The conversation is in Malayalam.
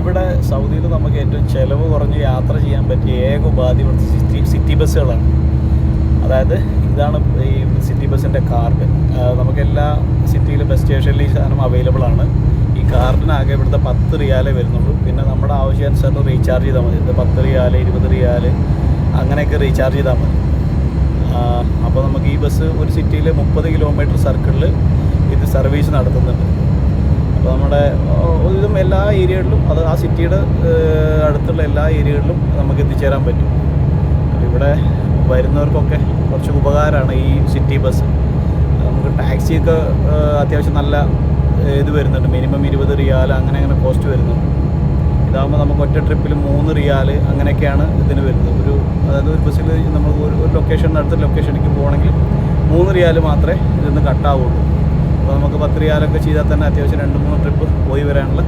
ഇവിടെ സൗദിയിൽ നമുക്ക് ഏറ്റവും ചിലവ് കുറഞ്ഞ് യാത്ര ചെയ്യാൻ പറ്റിയ ഏക ഉപാധി ഇവിടുത്തെ സിറ്റി ബസ്സുകളാണ്. അതായത് ഇതാണ് ഈ സിറ്റി ബസ്സിൻ്റെ കാർഡ്. നമുക്ക് എല്ലാ സിറ്റിയിലും ബസ് സ്റ്റേഷനിൽ ഈ സാധനം അവൈലബിൾ ആണ്. ഈ കാർഡിനാകെ ഇവിടുത്തെ 10 റിയാലേ വരുന്നുള്ളൂ. പിന്നെ നമ്മുടെ ആവശ്യാനുസരണം റീചാർജ് ചെയ്താൽ മതി. ഇത് 10 റിയാല് 20 റിയാല് അങ്ങനെയൊക്കെ റീചാർജ് ചെയ്താൽ മതി. അപ്പോൾ നമുക്ക് ഈ ബസ് ഒരു സിറ്റിയിൽ 30 കിലോമീറ്റർ സർക്കിളിൽ ഇത് സർവീസ് നടത്തുന്നുണ്ട്. അപ്പോൾ നമ്മുടെ ഇതും എല്ലാ ഏരിയകളിലും അത് ആ സിറ്റിയുടെ അടുത്തുള്ള എല്ലാ ഏരിയകളിലും നമുക്ക് എത്തിച്ചേരാൻ പറ്റും. ഇവിടെ വരുന്നവർക്കൊക്കെ കുറച്ച് ഉപകാരമാണ് ഈ സിറ്റി ബസ്. നമുക്ക് ടാക്സിയൊക്കെ അത്യാവശ്യം നല്ല ഇത് വരുന്നുണ്ട്. മിനിമം 20 റിയാൽ അങ്ങനെ കോസ്റ്റ് വരുന്നുണ്ട്. ഇതാകുമ്പോൾ നമുക്ക് ഒറ്റ ട്രിപ്പിൽ 3 റിയാൽ അങ്ങനെയൊക്കെയാണ് ഇതിന് വരുന്നത്. അതായത് ഒരു ബസ്സിൽ നമ്മൾ ഒരു ലൊക്കേഷൻ്റെ അടുത്ത ലൊക്കേഷനിലേക്ക് പോകണമെങ്കിൽ 3 റിയാൽ മാത്രമേ ഇതിൽ നിന്ന് കട്ടാവുള്ളൂ. അപ്പോൾ നമുക്ക് 10 റിയാലൊക്കെ ചെയ്താൽ തന്നെ അത്യാവശ്യം 2-3 ട്രിപ്പ് പോയി വരാനുള്ള